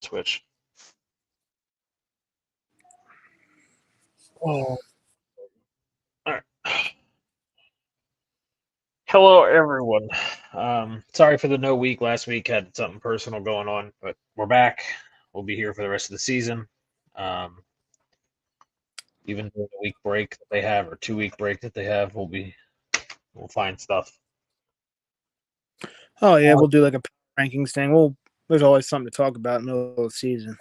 Twitch. Oh. All right. Hello, everyone. Sorry for the no week. Last week had something personal going on, but we're back. We'll be here for the rest of the season. Even during the week break that they have, or 2 week break that they have, we'll find stuff. Oh yeah, we'll do like a rankings thing. There's always something to talk about in the middle of the season.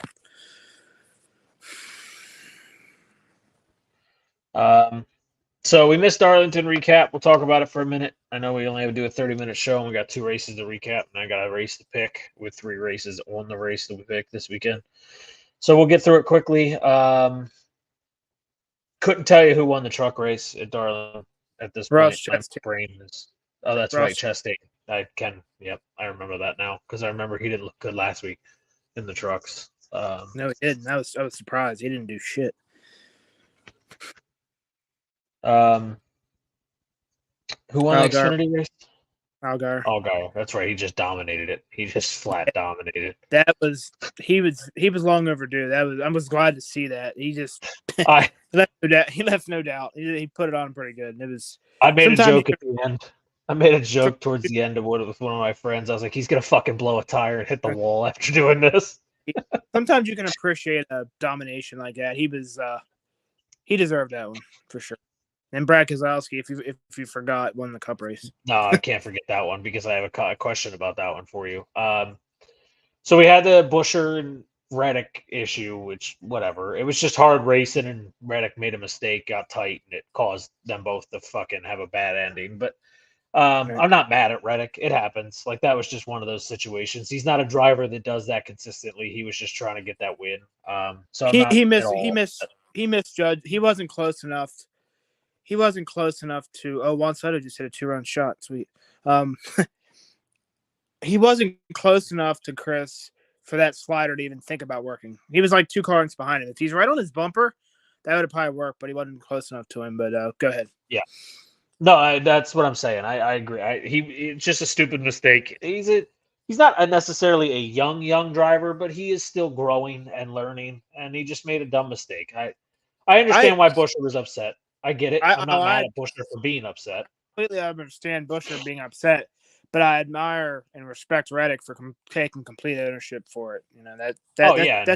So we missed Darlington recap. We'll talk about it for a minute. I know we only have to do a 30-minute show, and we got 2 races to recap, and I got a race to pick with 3 races on the race that we picked this weekend. So we'll get through it quickly. Couldn't tell you who won the truck race at Darlington at this point. My brain is. Oh, that's right, Chastain. Yep, I remember that now because I remember he didn't look good last week in the trucks. No, he didn't. I was surprised. He didn't do shit. Who won the Xfinity race? Allgaier. That's right. He just dominated it. He just flat dominated. He was long overdue. I was glad to see that. He just he left no doubt. He put it on pretty good. It was. I made a joke at the end. I made a joke towards the end of it with one of my friends. I was like, he's gonna fucking blow a tire and hit the wall after doing this. Sometimes you can appreciate a domination like that. He deserved that one for sure. And Brad Keselowski, if you forgot, won the Cup race. No, I can't forget that one because I have a question about that one for you. So we had the Buescher and Reddick issue, which whatever. It was just hard racing, and Reddick made a mistake, got tight, and it caused them both to fucking have a bad ending. But I'm not mad at Reddick. It happens. Like that was just one of those situations. He's not a driver that does that consistently. He was just trying to get that win. So he misjudged. He wasn't close enough. He wasn't close enough to. Oh, Juan Soto just hit a 2-run shot. Sweet. He wasn't close enough to Chris for that slider to even think about working. He was like 2 car lengths behind him. If he's right on his bumper, that would have probably worked, but he wasn't close enough to him. But go ahead. Yeah. No, that's what I'm saying. I agree. It's just a stupid mistake. He's not necessarily a young driver, but he is still growing and learning, and he just made a dumb mistake. I understand why Buescher was upset. I get it. I'm not mad at Buescher for being upset. Completely understand Buescher being upset, but I admire and respect Reddick for taking complete ownership for it. You know that's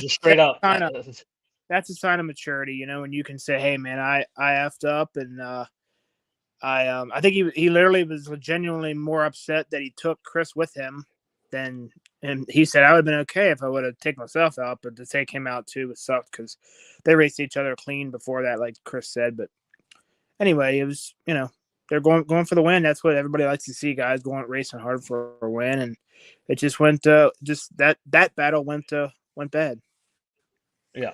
just straight up. That's a sign of maturity. You know, when you can say, "Hey, man, I effed up," and I think he literally was genuinely more upset that he took Chris with him than, and he said I would have been okay if I would have taken myself out, but to take him out too, it sucked because they raced each other clean before that, like Chris said. But anyway, it was, you know, they're going for the win. That's what everybody likes to see, guys going racing hard for a win, and it just went that battle went bad. Yeah.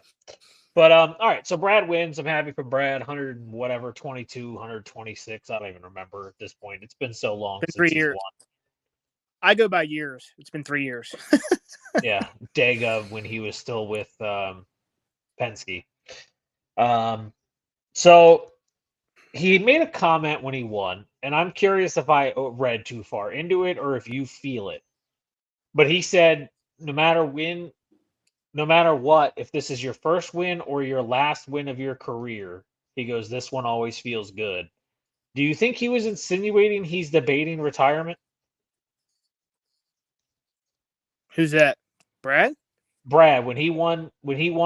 But all right, so Brad wins. I'm happy for Brad. 22, 126. I don't even remember at this point. It's been so long since 3 years. Won. I go by years. It's been 3 years. Yeah, Dega when he was still with Penske. So he made a comment when he won, and I'm curious if I read too far into it or if you feel it. But he said, no matter what, if this is your first win or your last win of your career, he goes, this one always feels good. Do you think he was insinuating he's debating retirement? Who's that? Brad? Brad, when he won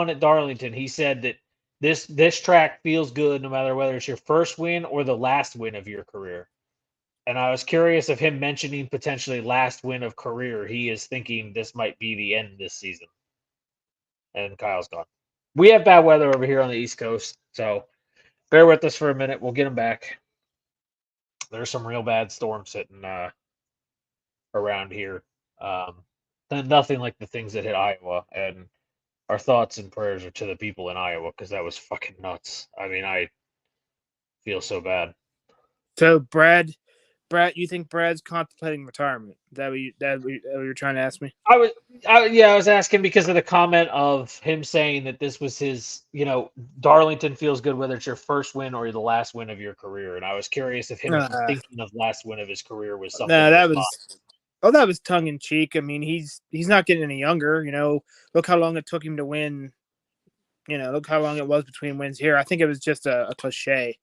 at Darlington, he said that this track feels good no matter whether it's your first win or the last win of your career. And I was curious of him mentioning potentially last win of career. He is thinking this might be the end of this season. And Kyle's gone. We have bad weather over here on the East Coast, so bear with us for a minute. We'll get him back. There's some real bad storms hitting around here. Nothing like the things that hit Iowa, and our thoughts and prayers are to the people in Iowa because that was fucking nuts. I mean, I feel so bad. So, Brad, you think Brad's contemplating retirement? Is that what you're trying to ask me? I was asking because of the comment of him saying that this was his, Darlington feels good whether it's your first win or the last win of your career, and I was curious if him thinking of last win of his career was something. No, Oh, that was tongue in cheek. I mean, he's not getting any younger. Look how long it took him to win. Look how long it was between wins here. I think it was just a cliche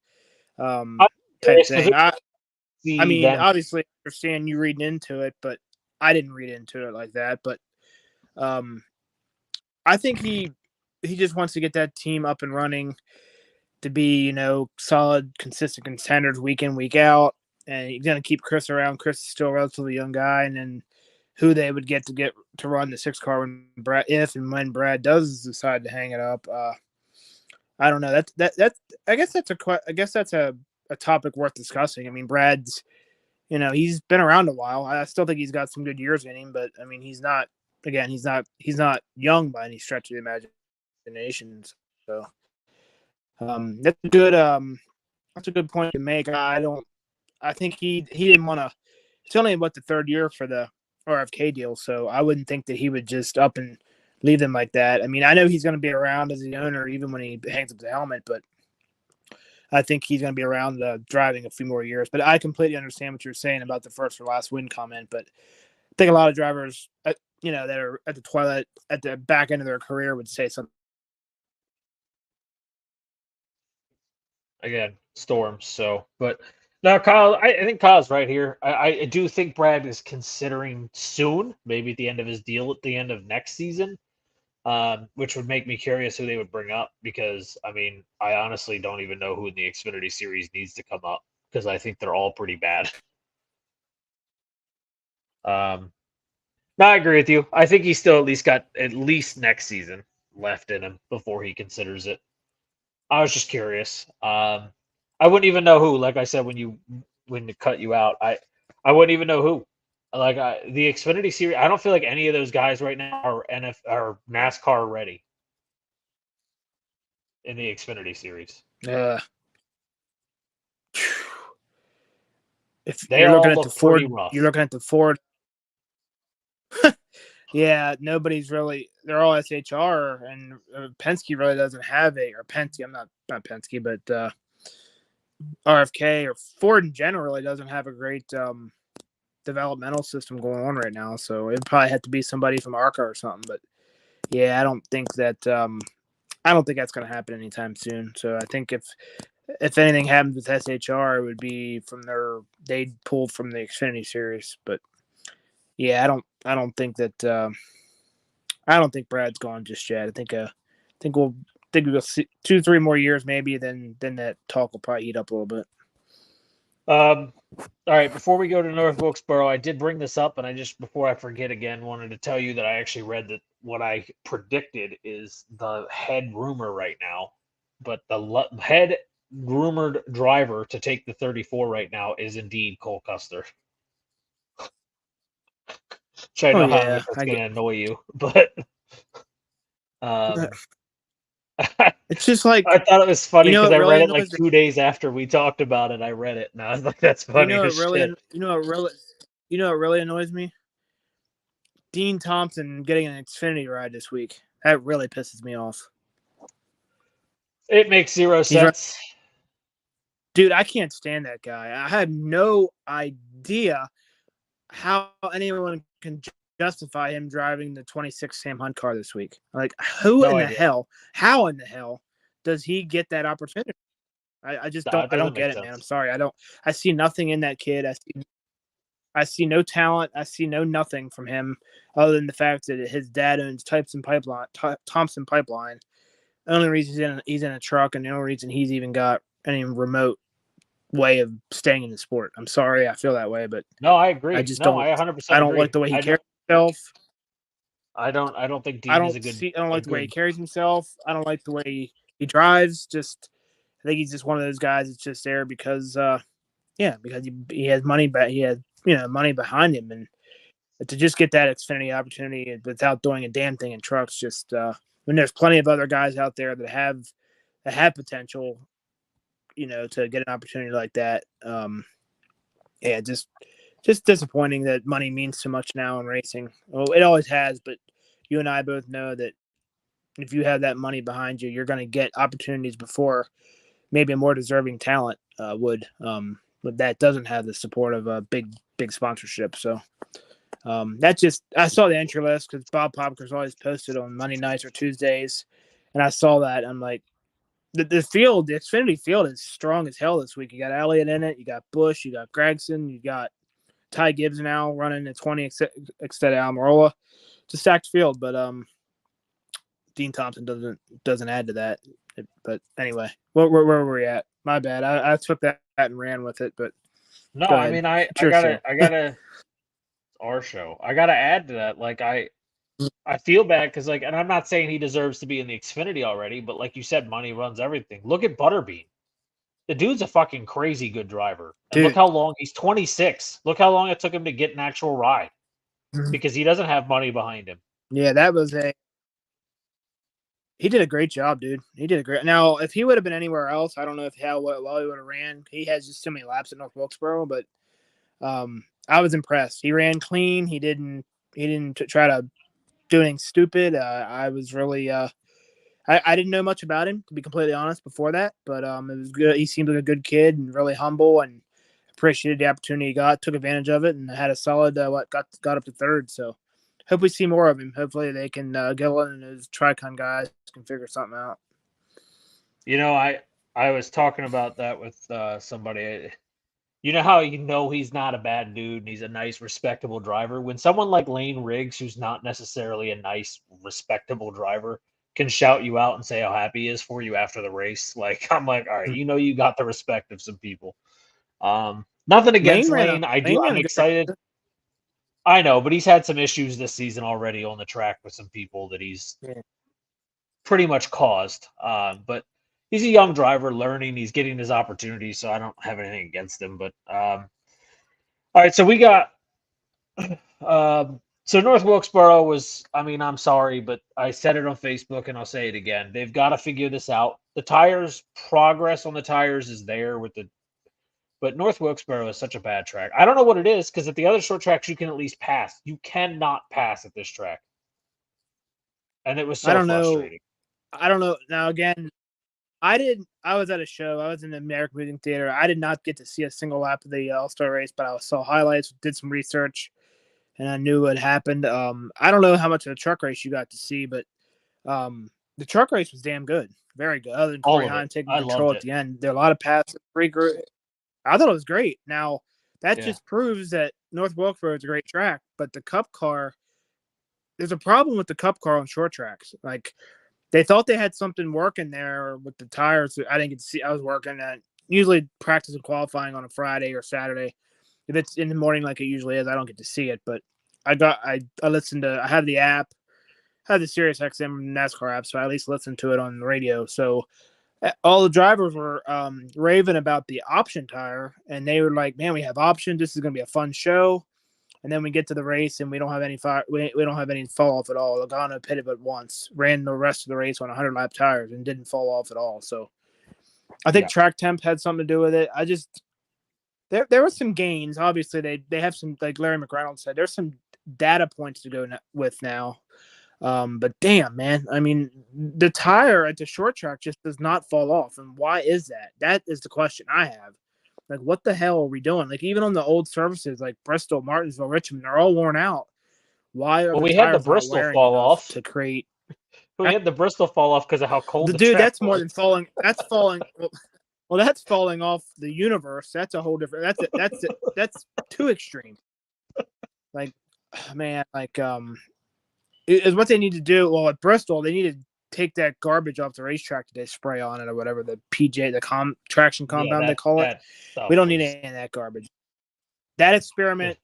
I'm type curious because thing. I see mean, them. obviously, I understand you reading into it, but I didn't read into it like that. But I think he just wants to get that team up and running to be, solid, consistent contenders week in, week out. And he's going to keep Chris around. Chris is still a relatively young guy. And then who they would get to run the 6 car if and when Brad does decide to hang it up. I don't know. I guess that's a topic worth discussing. I mean, Brad's, he's been around a while. I still think he's got some good years in him, but I mean, he's not young by any stretch of the imagination. So that's a good point to make. I think he didn't want to. It's only the third year for the RFK deal, so I wouldn't think that he would just up and leave them like that. I mean, I know he's going to be around as the owner even when he hangs up the helmet, but I think he's going to be around driving a few more years. But I completely understand what you're saying about the first or last win comment. But I think a lot of drivers, that are at the back end of their career would say something. Again, storms. So, but now Kyle, I think Kyle's right here. I do think Brad is considering soon, maybe at the end of his deal at the end of next season, which would make me curious who they would bring up because I mean, I honestly don't even know who in the Xfinity series needs to come up because I think they're all pretty bad. No, I agree with you. I think he's still at least got at least next season left in him before he considers it. I was just curious. I wouldn't even know who. Like I said, when to cut you out, I wouldn't even know who. Like the Xfinity series, I don't feel like any of those guys right now are NASCAR ready in the Xfinity series. If They you're all looking at the look Ford, pretty rough. you're looking at the Ford. Yeah, nobody's really. They're all SHR, and Penske really doesn't have or Penske. I'm not Penske, but RFK or Ford in general really doesn't have a great developmental system going on right now. So it probably had to be somebody from ARCA or something. But yeah, I don't think that's going to happen anytime soon. So I think if anything happens with SHR, it would be they'd pull from the Xfinity series. But yeah, I don't think that. I don't think Brad's gone just yet. We'll see 2-3 more years maybe. Then that talk will probably heat up a little bit. All right, before we go to North Wilkesboro, I did bring this up, and before I forget again, wanted to tell you that I actually read that what I predicted is the head rumor right now, but the head rumored driver to take the 34 right now is indeed Cole Custer. Which I know how much that's going to annoy you, but it's just like I thought it was funny because I really read it like 2 days after we talked about it. I read it, and I was like, "That's funny as shit." You know what really annoys me? Dean Thompson getting an Xfinity ride this week. That really pisses me off. It makes zero sense. Dude, I can't stand that guy. I have no idea how anyone can justify him driving the 26 Sam Hunt car this week. Like, how in the hell does he get that opportunity? I just don't. I don't get it, man. I'm sorry. I see nothing in that kid. I see no talent. I see nothing from him other than the fact that his dad owns Thompson Pipeline. The only reason he's in a truck, and the only reason he's even got any remote way of staying in the sport. I'm sorry, I feel that way, but no, I agree. I 100%. I don't like the way he carries himself. I don't think Dean is a good. I don't like the way he carries himself. I don't like the way he drives. I think he's just one of those guys that's just there because because he has money, but he has money behind him, and to just get that Xfinity opportunity without doing a damn thing in trucks, just when there's plenty of other guys out there that have potential, to get an opportunity like that. Just disappointing that money means so much now in racing. Well, it always has, but you and I both know that if you have that money behind you, you're going to get opportunities before maybe a more deserving talent would. But that doesn't have the support of a big sponsorship. So I saw the entry list because Bob Popker's always posted on Monday nights or Tuesdays, and I saw that. I'm like, the Xfinity field is strong as hell this week. You got Elliott in it, you got Busch, you got Gregson, you got Ty Gibbs now running at 20 instead of Almirola. It's a stacked field, but Dean Thompson doesn't add to that. But anyway, where were we at? My bad. I took that and ran with it, but No, go I ahead. mean I It's your show. gotta our show. I gotta add to that. Like I feel bad because and I'm not saying he deserves to be in the Xfinity already, but like you said, money runs everything. Look at Butterbean. The dude's a fucking crazy good driver. And look Dude. how long he's 26. Look how long it took him to get an actual ride because he doesn't have money behind him. Yeah, he did a great job, dude. He did a great. Now, if he would have been anywhere else, I don't know how well he would have ran. He has just too many laps at North Wilkesboro, but I was impressed. He ran clean. He didn't try to do anything stupid. I was really I didn't know much about him, to be completely honest, before that, but it was good. He seemed like a good kid and really humble, and appreciated the opportunity he got, took advantage of it, and had a solid got up to third. So hope we see more of him. Hopefully they can Gillen and his Tricon guys can figure something out. I was talking about that with somebody. You know how he's not a bad dude and he's a nice, respectable driver? When someone like Lane Riggs, who's not necessarily a nice, respectable driver, can shout you out and say how happy he is for you after the race, I'm like, all right, you got the respect of some people. Nothing against Lane. I'm excited. I know, but he's had some issues this season already on the track with some people that he's pretty much caused. But he's a young driver learning. He's getting his opportunity, so I don't have anything against him. But all right, so we got so North Wilkesboro was, I'm sorry, but I said it on Facebook and I'll say it again. They've got to figure this out. The progress on the tires is there but North Wilkesboro is such a bad track. I don't know what it is, because at the other short tracks you can at least pass. You cannot pass at this track. And it was so frustrating. I don't know. Now again, I was at a show. I was in the American Movie Theater. I did not get to see a single lap of the All-Star race, but I saw highlights, did some research, and I knew what happened. I don't know how much of the truck race you got to see, but the truck race was damn good. Very good. Other than Corey Hahn taking control at the end. There are a lot of passes. I thought it was great. Now, that just proves that North Wilkesboro is a great track, but the Cup car, there's a problem with the Cup car on short tracks. They thought they had something working there with the tires. I didn't get to see. I was working at usually practice and qualifying on a Friday or Saturday. If it's in the morning like it usually is, I don't get to see it. But I listened to. I have the app, I have the Sirius XM NASCAR app, so I at least listened to it on the radio. So all the drivers were raving about the option tire, and they were like, "Man, we have options. This is going to be a fun show." And then we get to the race, and we don't have any we don't have any fall off at all. Logano pitted but once, ran the rest of the race on 100 lap tires, and didn't fall off at all. So I think track temp had something to do with it. There were some gains. Obviously, they have some, like Larry McReynolds said, there's some data points to go with now. But damn, man, the tire at the short track just does not fall off, and why is that? That is the question I have. Like, what the hell are we doing? Like, even on the old surfaces, like Bristol, Martinsville, Richmond, they're all worn out. Why are we had the Bristol fall off to create? We had the Bristol fall off because of how cold the dude. track That's more than falling. That's falling. Well, that's falling off the universe. That's a whole different. That's too extreme. Like, man, is what they need to do. Well, at Bristol, they need to take that garbage off the racetrack that they spray on it or whatever, the PJ, the traction compound they call it. We don't need any of that garbage. That experiment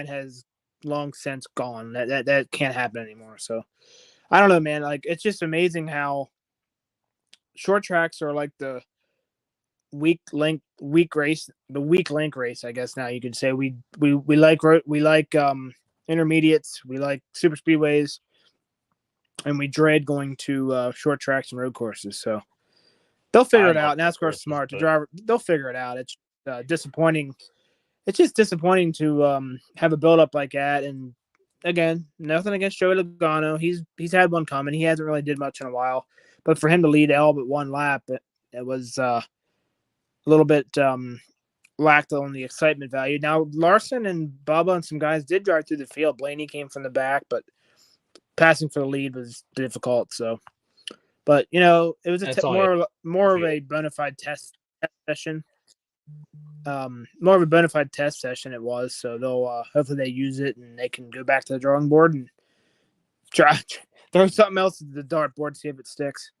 has long since gone. That can't happen anymore. So I don't know, man. Like, it's just amazing how short tracks are like the weak link race, I guess. Now you could say we like intermediates, we like super speedways, and we dread going to short tracks and road courses. So they'll figure it out. NASCAR's smart. The driver, they'll figure it out. It's disappointing. It's just disappointing to have a build up like that. And again, nothing against Joey Logano. He's had one coming. He hasn't really did much in a while. But for him to lead all but one lap, it was a little bit lacked on the excitement value. Now Larson and Bubba and some guys did drive through the field. Blaney came from the back, but passing for the lead was difficult. So, but it was That's more of a bona fide test session. More of a bona fide test session it was. So they'll hopefully they use it and they can go back to the drawing board and try throw something else at the dartboard, see if it sticks.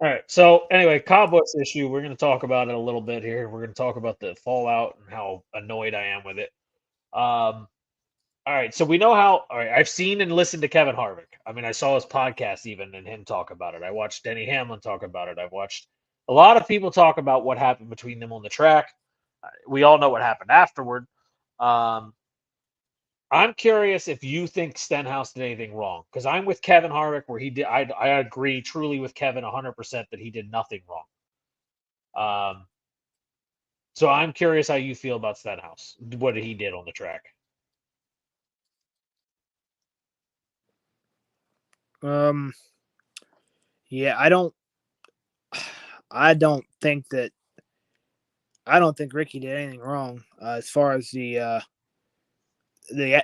All right. So anyway, Kyle Busch issue. We're going to talk about it a little bit here. We're going to talk about the fallout and how annoyed I am with it. All right. So we know how. All right. I've seen and listened to Kevin Harvick. I mean, I saw his podcast even and him talk about it. I watched Denny Hamlin talk about it. I've watched a lot of people talk about what happened between them on the track. We all know what happened afterward. I'm curious if you think Stenhouse did anything wrong, because I'm with Kevin Harvick where he did. I agree truly with Kevin 100% that he did nothing wrong. So I'm curious how you feel about Stenhouse, what he did on the track. Yeah, I don't think Ricky did anything wrong as far as the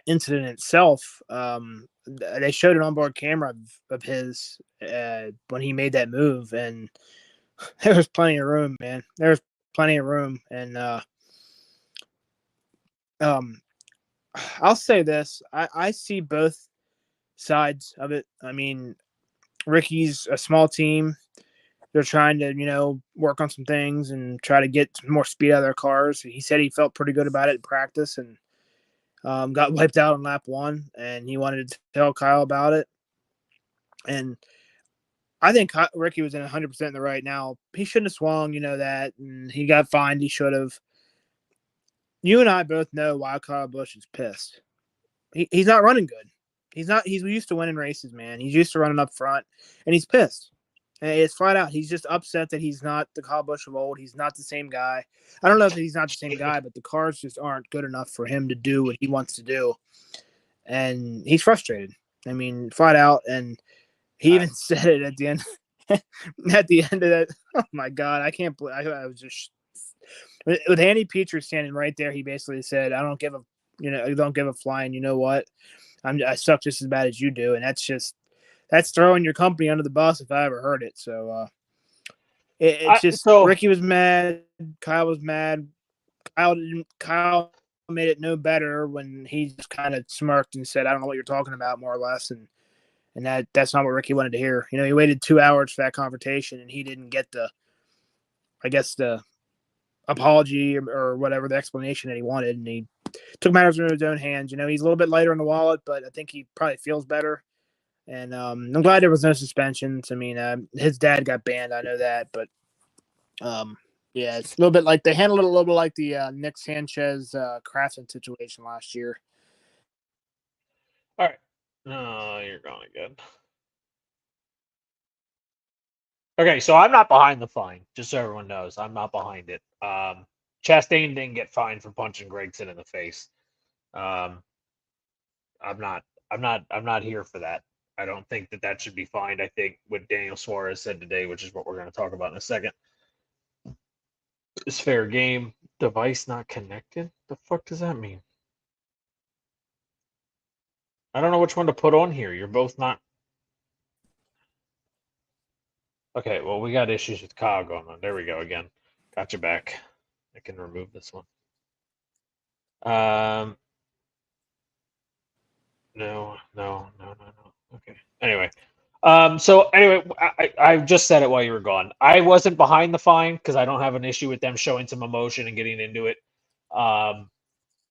incident itself. They showed an onboard camera of his when he made that move, and there was plenty of room, man. There was plenty of room, and I'll say this: I see both sides of it. I mean, Ricky's a small team. They're trying to, work on some things and try to get more speed out of their cars. He said he felt pretty good about it in practice and got wiped out on lap 1, and he wanted to tell Kyle about it. And I think Ricky was in 100% in the right. Now, he shouldn't have swung, that, and he got fined. He should have. You and I both know why Kyle Busch is pissed. He's not running good. He's used to winning races, man. He's used to running up front, and he's pissed. And it's flat out. He's just upset that he's not the Kyle Busch of old. He's not the same guy. I don't know if he's not the same guy, but the cars just aren't good enough for him to do what he wants to do. And he's frustrated. I mean, flat out. And he even said it at the end. At the end of that, oh my God, I can't believe I was just with Andy Petrie standing right there. He basically said, "I don't give a flying. You know what? I suck just as bad as you do." And that's throwing your company under the bus if I ever heard it. So Ricky was mad. Kyle was mad. Kyle made it no better when he just kind of smirked and said, "I don't know what you're talking about," more or less. And that's not what Ricky wanted to hear. He waited 2 hours for that confrontation and he didn't get the apology or whatever, the explanation that he wanted. And he took matters into his own hands. He's a little bit lighter on the wallet, but I think he probably feels better. And I'm glad there was no suspensions. I mean, his dad got banned. I know that, but yeah, it's a little bit like they handled it a little bit like the Nick Sanchez Crafton situation last year. All right. No, you're going again. Okay, so I'm not behind the fine, just so everyone knows. I'm not behind it. Chastain didn't get fined for punching Gregson in the face. I'm not here for that. I don't think that should be fined. I think what Daniel Suarez said today, which is what we're going to talk about in a second, is fair game. Device not connected? The fuck does that mean? I don't know which one to put on here. You're both not. Okay, well, we got issues with Kyle going on. There we go again. Got you back. I can remove this one. No. Okay. Anyway. I just said it while you were gone. I wasn't behind the fine because I don't have an issue with them showing some emotion and getting into it.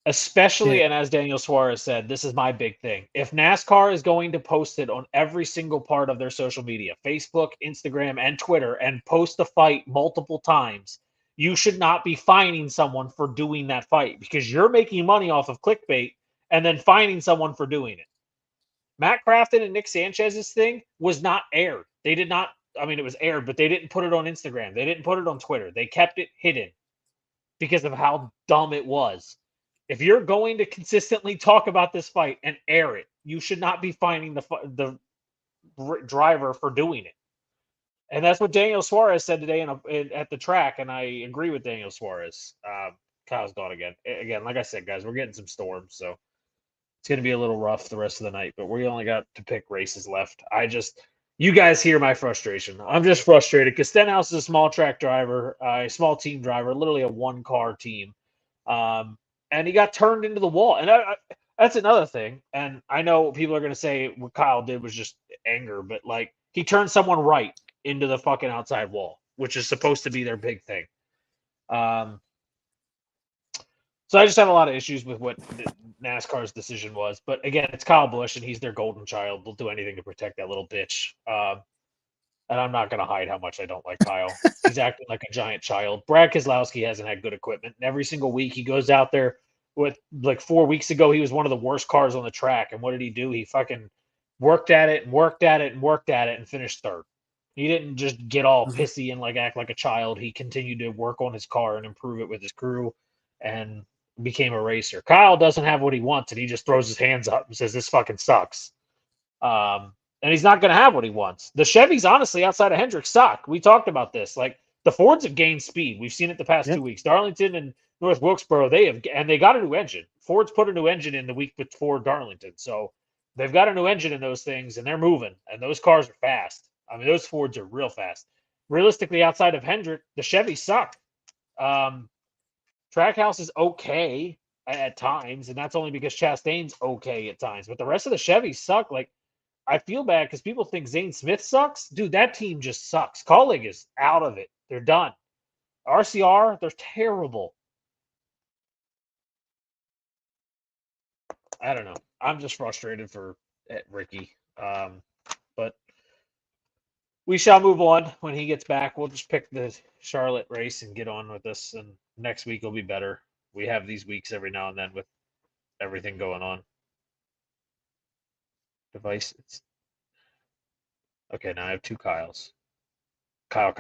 Especially, and as Daniel Suarez said, this is my big thing. If NASCAR is going to post it on every single part of their social media, Facebook, Instagram, and Twitter, and post the fight multiple times, you should not be fining someone for doing that fight because you're making money off of clickbait and then fining someone for doing it. Matt Crafton and Nick Sanchez's thing was not aired. They did not, I mean, it was aired, but they didn't put it on Instagram. They didn't put it on Twitter. They kept it hidden because of how dumb it was. If you're going to consistently talk about this fight and air it, you should not be fining the driver for doing it. And that's what Daniel Suarez said today at the track, and I agree with Daniel Suarez. Kyle's gone again. Again, like I said, guys, we're getting some storms, so it's going to be a little rough the rest of the night. But we only got to pick races left. You guys hear my frustration. I'm just frustrated because Stenhouse is a small track driver, a small team driver, literally a one-car team, and he got turned into the wall. And that's another thing. And I know people are going to say what Kyle did was just anger, but like he turned someone right into the fucking outside wall, which is supposed to be their big thing. So I just have a lot of issues with what NASCAR's decision was. But again, it's Kyle Busch, and he's their golden child. They'll do anything to protect that little bitch. And I'm not going to hide how much I don't like Kyle. He's acting like a giant child. Brad Keselowski hasn't had good equipment. And every single week he goes out there with, like 4 weeks ago, he was one of the worst cars on the track. And what did he do? He fucking worked at it and worked at it and worked at it and finished third. He didn't just get all pissy and like act like a child. He continued to work on his car and improve it with his crew and became a racer. Kyle doesn't have what he wants, and he just throws his hands up and says, "This fucking sucks." And he's not going to have what he wants. The Chevys, honestly, outside of Hendrick, suck. We talked about this. Like the Fords have gained speed. We've seen it the past 2 weeks. Darlington and North Wilkesboro, they got a new engine. Ford's put a new engine in the week before Darlington, so they've got a new engine in those things, and they're moving. And those cars are fast. I mean, those Fords are real fast. Realistically, outside of Hendrick, the Chevys suck. Trackhouse is okay at times, and that's only because Chastain's okay at times. But the rest of the Chevys suck. Like, I feel bad because people think Zane Smith sucks. Dude, that team just sucks. Colleague is out of it. They're done. RCR, they're terrible. I don't know. I'm just frustrated for Ricky. But we shall move on when he gets back. We'll just pick the Charlotte race and get on with this. And next week will be better. We have these weeks every now and then with everything going on. Devices. Okay, now I have two Kyles. Kyle.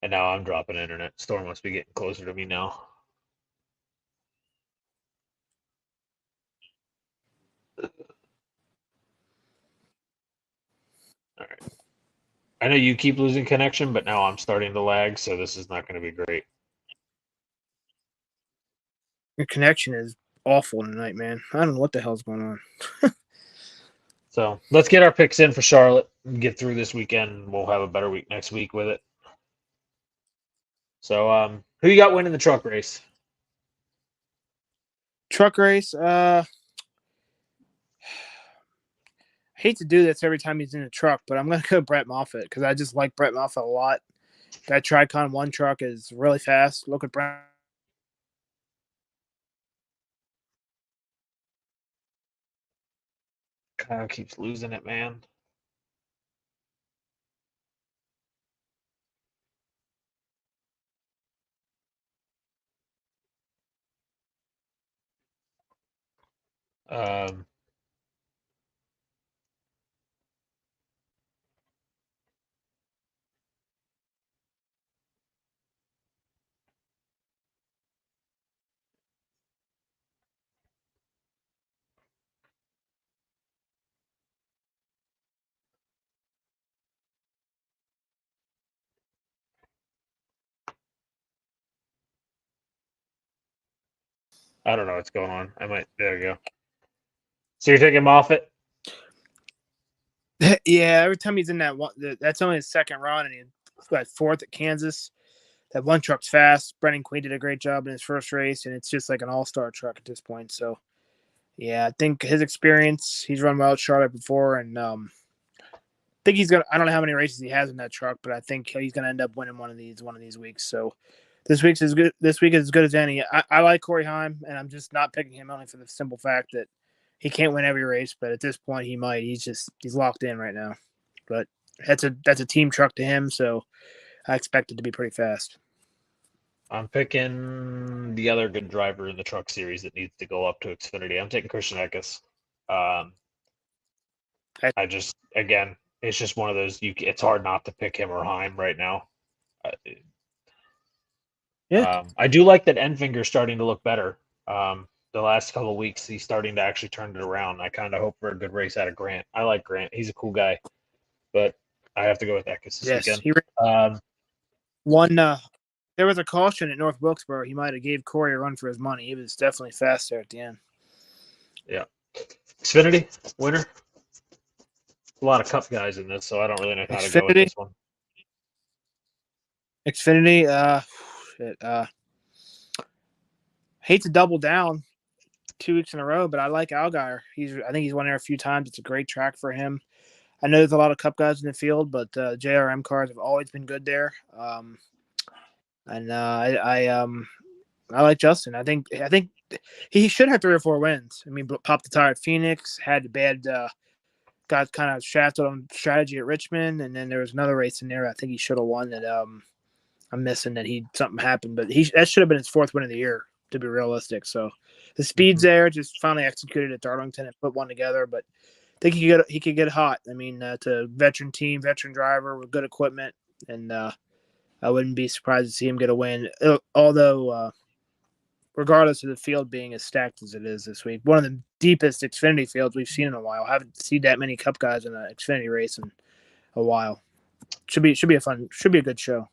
And now I'm dropping internet. Storm must be getting closer to me now. All right. I know you keep losing connection, but now I'm starting to lag, so this is not going to be great. Your connection is awful tonight, man. I don't know what the hell's going on. So let's get our picks in for Charlotte and get through this weekend. We'll have a better week next week with it. So, who you got winning the truck race? Truck race. I hate to do this every time he's in a truck, but I'm going to go Brett Moffitt because I just like Brett Moffitt a lot. That Tricon 1 truck is really fast. Look at Brett. Kyle keeps losing it, man. I don't know what's going on. There we go. So you're taking Moffitt? Yeah, every time he's in that one, that's only his second run, and he got fourth at Kansas. That one truck's fast. Brennan Queen did a great job in his first race, and it's just like an all-star truck at this point. So, yeah, I think his experience, he's run well at Charlotte before, and I think he's gonna. I don't know how many races he has in that truck, but I think he's gonna end up winning one of these weeks. So, this week is as good as any. I like Corey Heim, and I'm just not picking him only for the simple fact that he can't win every race, but at this point he might. He's locked in right now. But that's a team truck to him, so I expect it to be pretty fast. I'm picking the other good driver in the truck series that needs to go up to Xfinity. I'm taking Christian Eckes. Again, it's just one of those. It's hard not to pick him or Heim right now. Yeah. I do like that Enfinger's starting to look better. the last couple of weeks he's starting to actually turn it around. I kind of hope for a good race out of Grant. I like Grant. He's a cool guy, but I have to go with Eckes this Yes, weekend. one. There was a caution at North Wilkesboro. He might have gave Corey a run for his money. He was definitely fast there at the end. Yeah. Xfinity winner. A lot of Cup guys in this, so I don't really know how to go with this one. Xfinity. Hate to double down 2 weeks in a row, but I like Allgaier. I think he's won there a few times. It's a great track for him. I know there's a lot of Cup guys in the field, but JRM cars have always been good there. I like Justin. I think he should have 3 or 4 wins. I mean, popped the tire at Phoenix, had a bad, got kind of shafted on strategy at Richmond, and then there was another race in there I think he should have won that I'm missing that something happened, but that should have been his 4th win of the year, to be realistic. So the speed's there, just finally executed at Darlington and put one together, but I think he could get hot. I mean, to veteran team, veteran driver with good equipment, and I wouldn't be surprised to see him get a win. Although, regardless of the field being as stacked as it is this week, one of the deepest Xfinity fields we've seen in a while. I haven't seen that many Cup guys in an Xfinity race in a while. Should be a good show.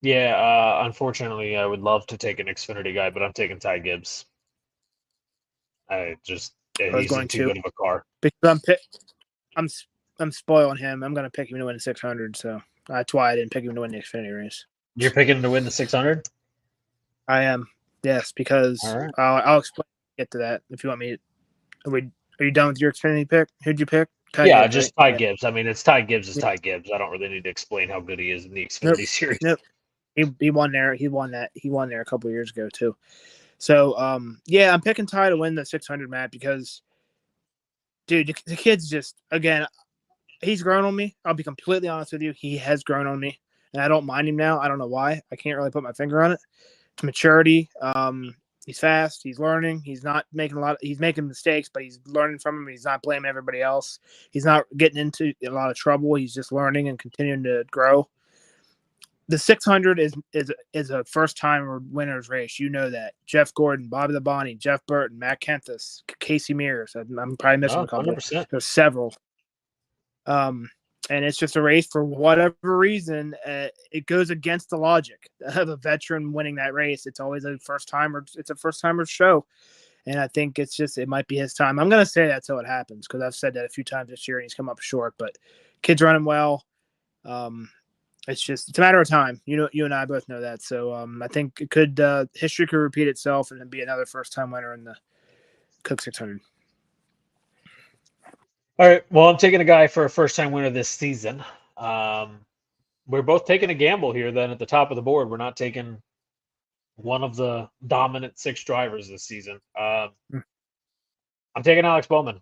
Yeah, unfortunately, I would love to take an Xfinity guy, but I'm taking Ty Gibbs. He's in too good of a car. Because I'm spoiling him. I'm going to pick him to win the 600, so that's why I didn't pick him to win the Xfinity race. You're picking him to win the 600? I am, yes, because right. I'll explain. Get to that if you want me. Are you done with your Xfinity pick? Who'd you pick? Ty Gibbs. I mean, it's Ty Gibbs. Ty Gibbs. I don't really need to explain how good he is in the Xfinity series. Nope. He won there. He won there a couple of years ago too. So I'm picking Ty to win the 600, Matt, because dude, the kid's just, again, he's grown on me. I'll be completely honest with you. He has grown on me, and I don't mind him now. I don't know why. I can't really put my finger on it. It's maturity. He's fast. He's learning. He's not making he's making mistakes, but he's learning from them. He's not blaming everybody else. He's not getting into a lot of trouble. He's just learning and continuing to grow. The 600 is a first-time winner's race. You know that. Jeff Gordon, Bobby Labonte, Jeff Burton, Matt Kempis, Casey Mears. I'm probably missing a couple. 100%. There's several. And it's just a race for whatever reason. It goes against the logic of a veteran winning that race. It's always a first-timer. It's a first-timer show. And I think it might be his time. I'm going to say that till it happens because I've said that a few times this year and he's come up short. But kid's running well. It's a matter of time. You and I both know that. So I think history could repeat itself and then be another first-time winner in the Cook 600. All right. Well, I'm taking a guy for a first-time winner this season. We're both taking a gamble here. Then at the top of the board, we're not taking one of the dominant 6 drivers this season. I'm taking Alex Bowman.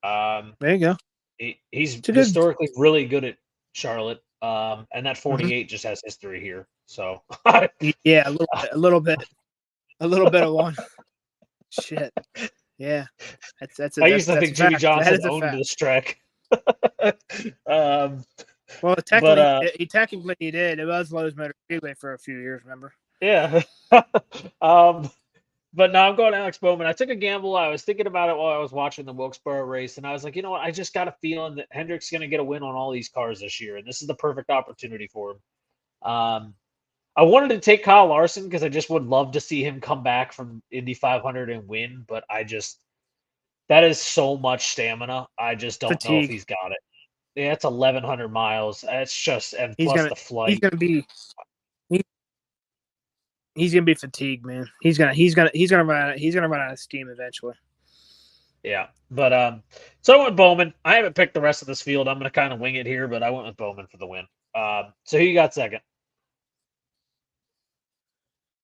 There you go. He's historically really good at Charlotte. And that 48 just has history here. So yeah, a little bit of one. Shit. Yeah. I used to think Jimmy Johnson owned this track. Well, technically, he did. It was Lowe's Motor Speedway for a few years, remember? Yeah. But now I'm going Alex Bowman. I took a gamble. I was thinking about it while I was watching the Wilkesboro race, and I was like, you know what? I just got a feeling that Hendrick's going to get a win on all these cars this year, and this is the perfect opportunity for him. I wanted to take Kyle Larson because I just would love to see him come back from Indy 500 and win, but that is so much stamina. I just don't know if he's got it. Yeah, it's 1,100 miles. It's just, and plus the flight. He's gonna be fatigued, man. He's gonna run out of steam eventually. Yeah, but so I went Bowman. I haven't picked the rest of this field. I'm gonna kind of wing it here, but I went with Bowman for the win. So who you got second?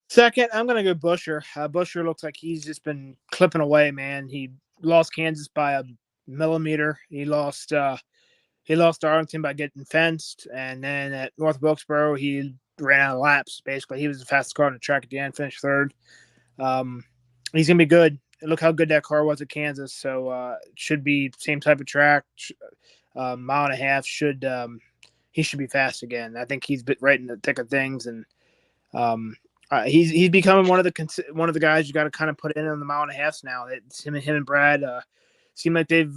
Second, I'm gonna go Busher. Busher looks like he's just been clipping away, man. He lost Kansas by a millimeter. He lost Darlington by getting fenced, and then at North Wilkesboro he ran out of laps. Basically, he was the fastest car on the track at the end, finished third. He's gonna be good. Look how good that car was at Kansas. So it should be same type of track, mile and a half. He should be fast again. I think he's right in the thick of things, and He's becoming one of the guys you got to kind of put in on the mile and a half now. It's him and Brad seem like they've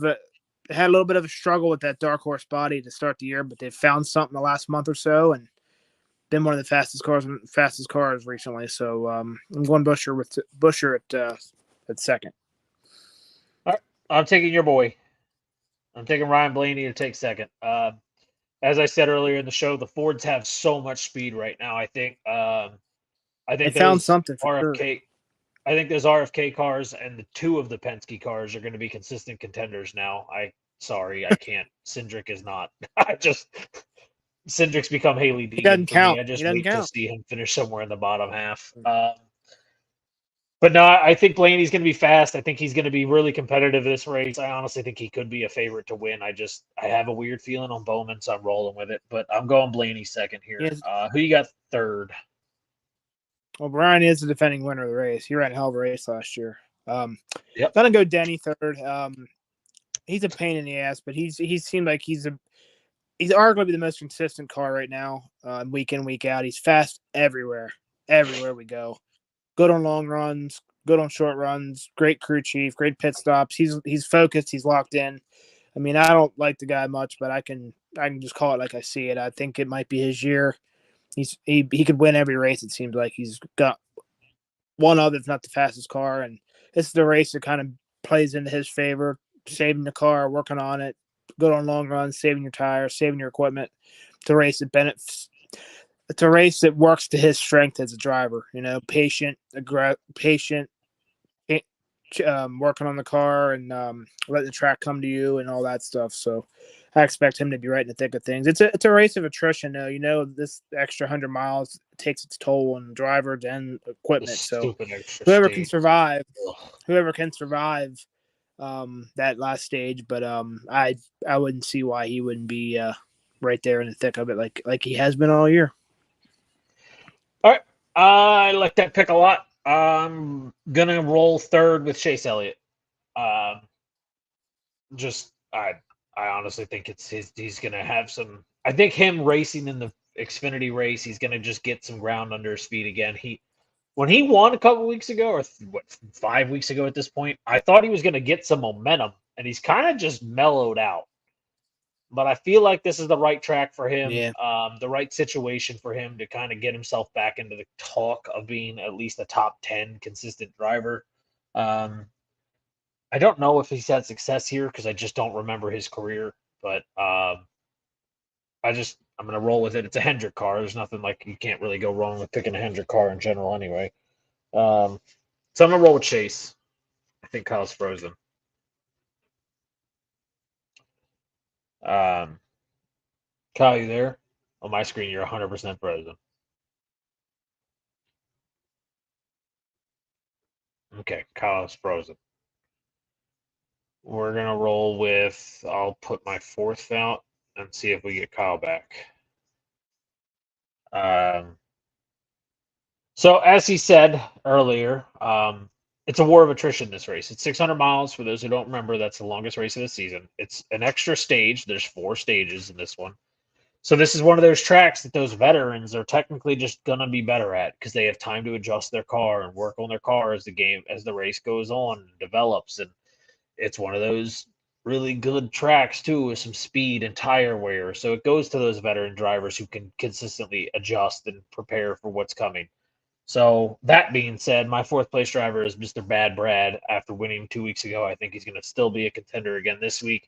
had a little bit of a struggle with that dark horse body to start the year, but they've found something the last month or so and been one of the fastest cars recently. So I'm going Busher at second. All right, I'm taking your boy. I'm taking Ryan Blaney to take second. As I said earlier in the show, the Fords have so much speed right now. I They think found those something for sure. I think those RFK cars and the two of the Penske cars are going to be consistent contenders now. I can't. Cindric is not. Cindric's become Haley He doesn't Deegan for me. count. I He just doesn't wait to count. see him finish somewhere in the bottom half. But no, I think Blaney's going to be fast. I think he's going to be really competitive this race. I honestly think he could be a favorite to win. I have a weird feeling on Bowman, so I'm rolling with it. But I'm going Blaney second here. Who you got third? Well, Brian is the defending winner of the race. He ran a hell of a race last year. Yep. Gonna go Denny third. He's a pain in the ass, but he seemed like he's arguably the most consistent car right now, week in, week out. He's fast everywhere we go. Good on long runs, good on short runs, great crew chief, great pit stops. He's focused, he's locked in. I mean, I don't like the guy much, but I can just call it like I see it. I think it might be his year. He could win every race. It seems like he's got one of, if not the fastest car, and this is the race that kind of plays into his favor. Saving the car, working on it, good on long runs, saving your tires, saving your equipment. It's a race that benefits. It's a race that works to his strength as a driver. You know, patient, working on the car and letting the track come to you and all that stuff. So I expect him to be right in the thick of things. It's a race of attrition, though. You know, this extra 100 miles takes its toll on drivers and equipment. So whoever can survive that last stage. But I wouldn't see why he wouldn't be right there in the thick of it like he has been all year. All right, I like that pick a lot. I'm gonna roll third with Chase Elliott. I honestly think he's gonna have some. I think him racing in the Xfinity race, he's gonna just get some ground under his feet again. When he won a couple weeks ago, or 5 weeks ago at this point, I thought he was gonna get some momentum, and he's kind of just mellowed out. But I feel like this is the right track for him, the right situation for him to kind of get himself back into the talk of being at least a top 10 consistent driver. I don't know if he's had success here because I just don't remember his career, but I'm going to roll with it. It's a Hendrick car. There's nothing like you can't really go wrong with picking a Hendrick car in general anyway. So I'm going to roll with Chase. I think Kyle's frozen. Kyle, you there? On my screen, you're 100% frozen. Okay, Kyle's frozen. We're going to roll with, I'll put my fourth out and see if we get Kyle back. So as he said earlier, it's a war of attrition, this race. It's 600 miles. For those who don't remember, that's the longest race of the season. It's an extra stage. There's 4 stages in this one. So this is one of those tracks that those veterans are technically just going to be better at because they have time to adjust their car and work on their car as the race goes on and develops. And it's one of those really good tracks too with some speed and tire wear. So it goes to those veteran drivers who can consistently adjust and prepare for what's coming. So that being said, my 4th place driver is Mr. Bad Brad. After winning 2 weeks ago, I think he's going to still be a contender again this week.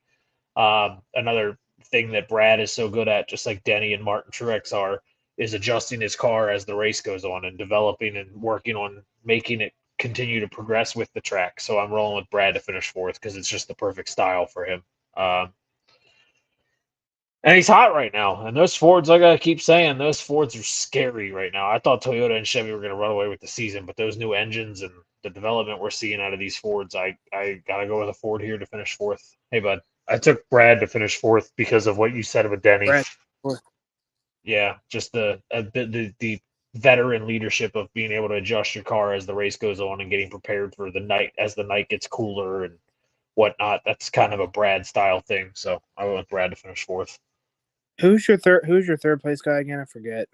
Another thing that Brad is so good at, just like Denny and Martin Truex are, is adjusting his car as the race goes on and developing and working on making it continue to progress with the track. So I'm rolling with Brad to finish 4th because it's just the perfect style for him. And he's hot right now. And those Fords, I got to keep saying, those Fords are scary right now. I thought Toyota and Chevy were going to run away with the season, but those new engines and the development we're seeing out of these Fords, I got to go with a Ford here to finish 4th. Hey, bud. I took Brad to finish 4th because of what you said with Denny. Brad. Yeah, just the veteran leadership of being able to adjust your car as the race goes on and getting prepared for the night as the night gets cooler and whatnot. That's kind of a Brad style thing. So I went with Brad to finish 4th. Who's your third place guy again? I forget.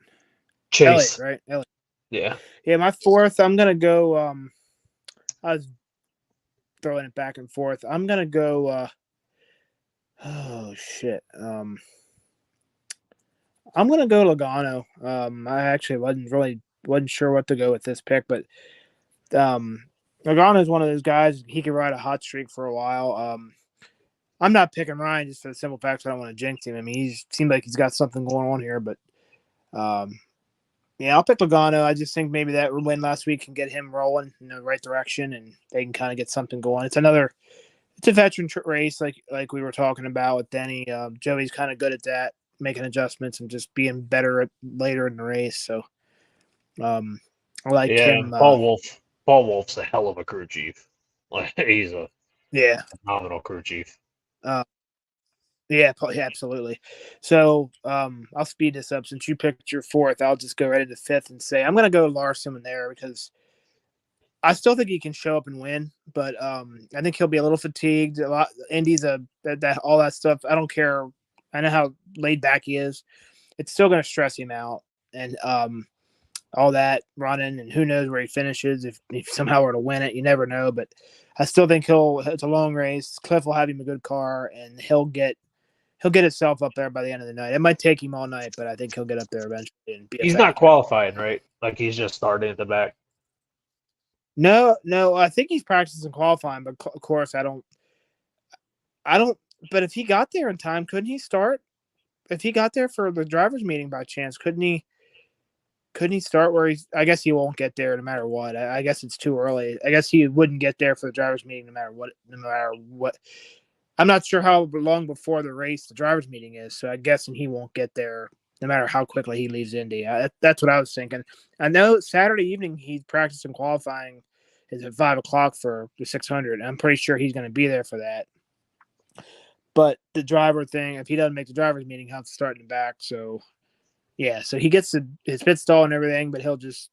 Chase. Elliott, right? Elliott. Yeah. Yeah, my fourth, I'm gonna go. I was throwing it back and forth. I'm gonna go. Oh shit. I'm gonna go Logano. I actually wasn't sure what to go with this pick, but Logano is one of those guys. He can ride a hot streak for a while. I'm not picking Ryan just for the simple fact that I don't want to jinx him. I mean, he seems like he's got something going on here, but yeah, I'll pick Logano. I just think maybe that win last week can get him rolling in the right direction, and they can kind of get something going. It's a veteran race, like we were talking about with Denny. Joey's kind of good at that, making adjustments and just being better later in the race. So, I like him. Paul Wolf's a hell of a crew chief. Like he's a phenomenal crew chief. Yeah, absolutely. So I'll speed this up. Since you picked your fourth, I'll just go right into fifth and say I'm going to go Larson in there because I still think he can show up and win, but I think he'll be a little fatigued. Indy's that all that stuff. I don't care. I know how laid back he is. It's still going to stress him out, and all that running, and who knows where he finishes if somehow were to win it. You never know, but I still think it's a long race. Cliff will have him a good car, and he'll get himself up there by the end of the night. It might take him all night, but I think he'll get up there eventually and be. He's not qualifying, right? Like he's just starting at the back. No, I think he's practicing qualifying, but of course I don't. But if he got there in time, couldn't he start? If he got there for the drivers' meeting by chance, couldn't he? Couldn't he start where he's? I guess he won't get there no matter what. I guess it's too early. I guess he wouldn't get there for the drivers' meeting no matter what. I'm not sure how long before the race the drivers' meeting is, so I'm guessing he won't get there no matter how quickly he leaves Indy. That's what I was thinking. I know Saturday evening he's practicing qualifying is at 5:00 for the 600. I'm pretty sure he's going to be there for that. But the driver thing, if he doesn't make the drivers' meeting, he'll have to start in the back. So, yeah, so he gets his pit stall and everything, but he'll just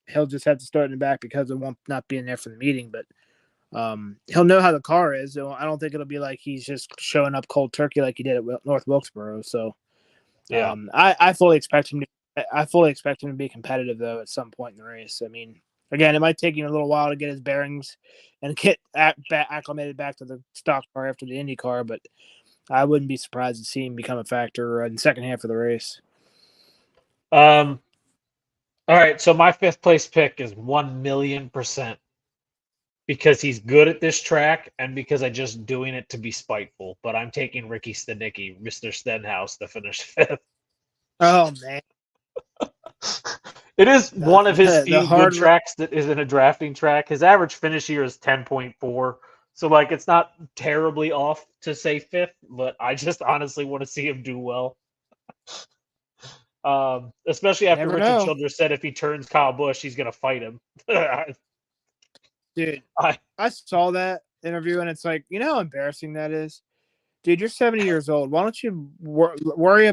have to start in the back because of not being there for the meeting. But he'll know how the car is. So I don't think it'll be like he's just showing up cold turkey like he did at North Wilkesboro. So, yeah, I fully expect him to be competitive though at some point in the race. I mean, again, it might take him a little while to get his bearings and get acclimated back to the stock car after the Indy car, but I wouldn't be surprised to see him become a factor in the second half of the race. All right, so my fifth place pick is 1,000,000% because he's good at this track and because I'm just doing it to be spiteful. But I'm taking Ricky Stanicki, Mr. Stenhouse, to finish fifth. Oh man. It is one of his few good tracks that isn't a drafting track. His average finish here is 10.4. So, like, it's not terribly off to say fifth, but I just honestly want to see him do well. Especially after Richard Childress said if he turns Kyle Busch, he's going to fight him. Dude, I saw that interview, and it's like, you know how embarrassing that is? Dude, you're 70 years old. Why don't you worry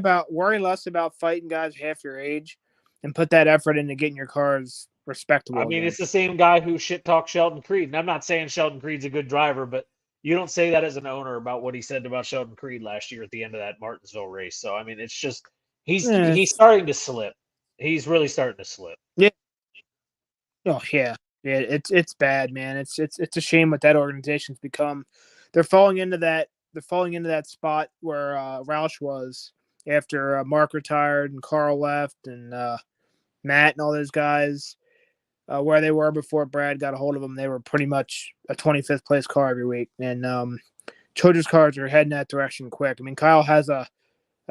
less about fighting guys half your age and put that effort into getting your cars respectable? I mean, it's the same guy who shit talked Sheldon Creed. And I'm not saying Sheldon Creed's a good driver, but you don't say that as an owner about what he said about Sheldon Creed last year at the end of that Martinsville race. So, I mean, it's just he's starting to slip. He's really starting to slip. Yeah. Oh, yeah. Yeah, it's bad, man. It's a shame what that organization's become. They're falling into that spot where Roush was after Mark retired and Carl left and Matt and all those guys, where they were before Brad got a hold of them. They were pretty much a 25th place car every week. And Childress cars are heading that direction quick. I mean, Kyle has a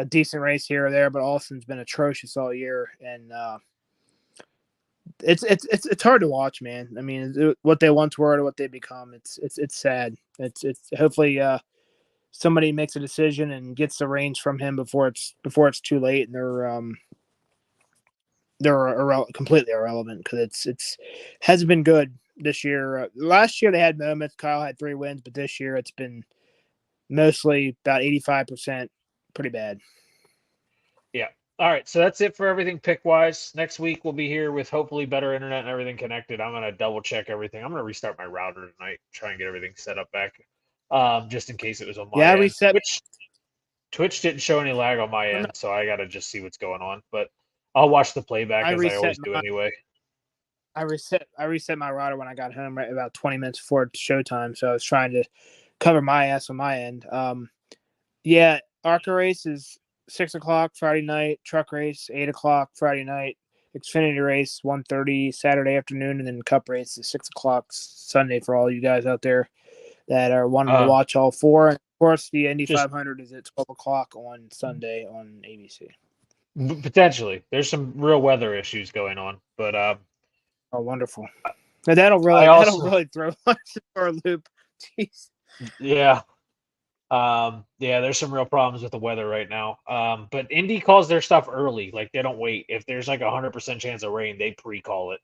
decent race here or there, but Austin's been atrocious all year. And it's hard to watch, man. I mean, what they once were to what they become. It's sad. It's hopefully somebody makes a decision and gets the reins from him before it's too late, and they're completely irrelevant because it's hasn't been good this year. Last year they had moments. Kyle had 3 wins, but this year it's been mostly about 85% pretty bad. Yeah. All right, so that's it for everything pick-wise. Next week, we'll be here with hopefully better internet and everything connected. I'm going to double-check everything. I'm going to restart my router tonight, try and get everything set up back, just in case it was on my end. Reset. Twitch didn't show any lag on my end, so I got to just see what's going on. But I'll watch the playback I as I always reset do my anyway. I reset my router when I got home right about 20 minutes before showtime. So I was trying to cover my ass on my end. Yeah, ARCA race is 6 o'clock Friday night. Truck race 8 o'clock Friday night. Xfinity race 1:30 Saturday afternoon, and then Cup race is 6 o'clock Sunday for all you guys out there that are wanting to watch all four. And of course, the Indy 500 is at 12 o'clock on Sunday on ABC. Potentially, there's some real weather issues going on, but oh, wonderful! Now that'll really throw us for a loop. Jeez. Yeah. Yeah, there's some real problems with the weather right now. But Indy calls their stuff early. Like they don't wait. If there's like 100% chance of rain, they pre-call it.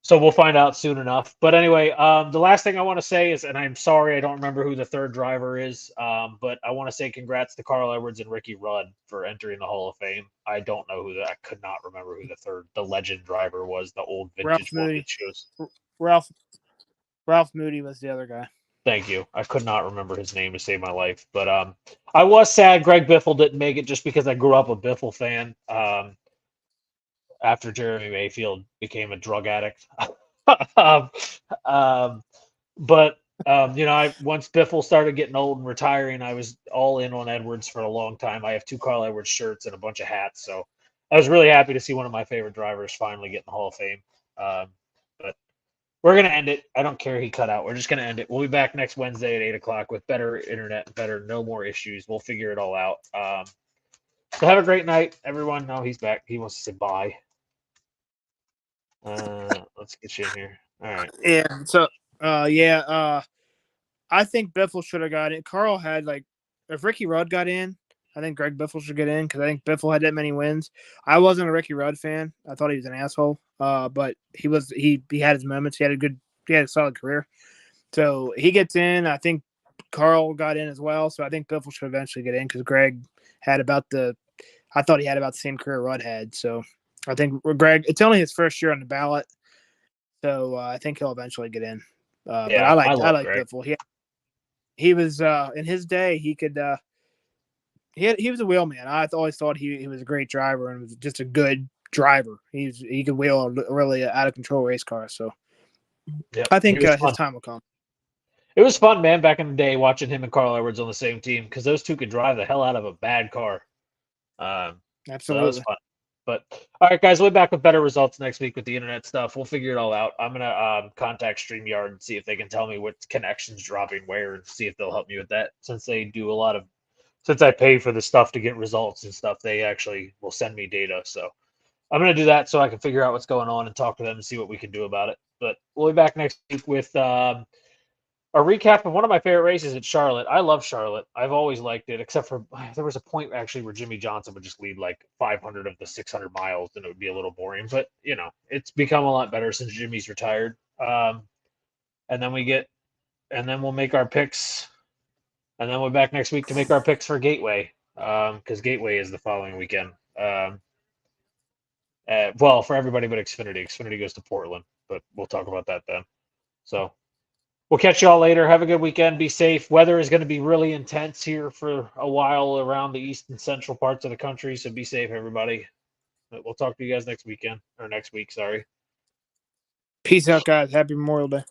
So we'll find out soon enough. But anyway, the last thing I want to say is, and I'm sorry I don't remember who the third driver is, but I want to say congrats to Carl Edwards and Ricky Rudd for entering the Hall of Fame. I don't know I could not remember who the legend driver was, the old vintage one that shows. Ralph Moody was the other guy. Thank you. I could not remember his name to save my life. But I was sad Greg Biffle didn't make it just because I grew up a Biffle fan. After Jeremy Mayfield became a drug addict. But once Biffle started getting old and retiring, I was all in on Edwards for a long time. I have 2 Carl Edwards shirts and a bunch of hats. So I was really happy to see one of my favorite drivers finally get in the Hall of Fame. But we're going to end it. I don't care he cut out. We're just going to end it. We'll be back next Wednesday at 8 o'clock with better internet, no more issues. We'll figure it all out. So have a great night, everyone. No, he's back. He wants to say bye. Let's get you in here. All right. Yeah. So, I think Biffle should have got in. Carl had if Ricky Rudd got in, I think Greg Biffle should get in because I think Biffle had that many wins. I wasn't a Ricky Rudd fan. I thought he was an asshole. But he had his moments. He had a solid career. So he gets in. I think Carl got in as well. So I think Biffle should eventually get in because Greg had I thought he had about the same career Rudd had. So I think Greg, it's only his first year on the ballot. So I think he'll eventually get in. But I like Biffle. He was in his day, he could he was a wheelman. I always thought he was a great driver and was just a good driver. He could wheel a really out of control race car. So I think his time will come. It was fun, man, back in the day watching him and Carl Edwards on the same team because those two could drive the hell out of a bad car. Absolutely. So that was fun. But all right, guys, we'll be back with better results next week with the internet stuff. We'll figure it all out. I'm gonna contact StreamYard and see if they can tell me what connections dropping where and see if they'll help me with that. Since they do since I pay for the stuff to get results and stuff, they actually will send me data. So I'm gonna do that so I can figure out what's going on and talk to them and see what we can do about it. But we'll be back next week with a recap of one of my favorite races at Charlotte. I love Charlotte. I've always liked it, except for there was a point actually where Jimmy Johnson would just lead like 500 of the 600 miles, and it would be a little boring. But it's become a lot better since Jimmy's retired. And then we'll make our picks, and then we're back next week to make our picks for Gateway, because Gateway is the following weekend. Well, for everybody but Xfinity. Xfinity goes to Portland, but we'll talk about that then. So. We'll catch you all later. Have a good weekend. Be safe. Weather is going to be really intense here for a while around the east and central parts of the country. So be safe, everybody. We'll talk to you guys next week. Sorry. Peace out, guys. Happy Memorial Day.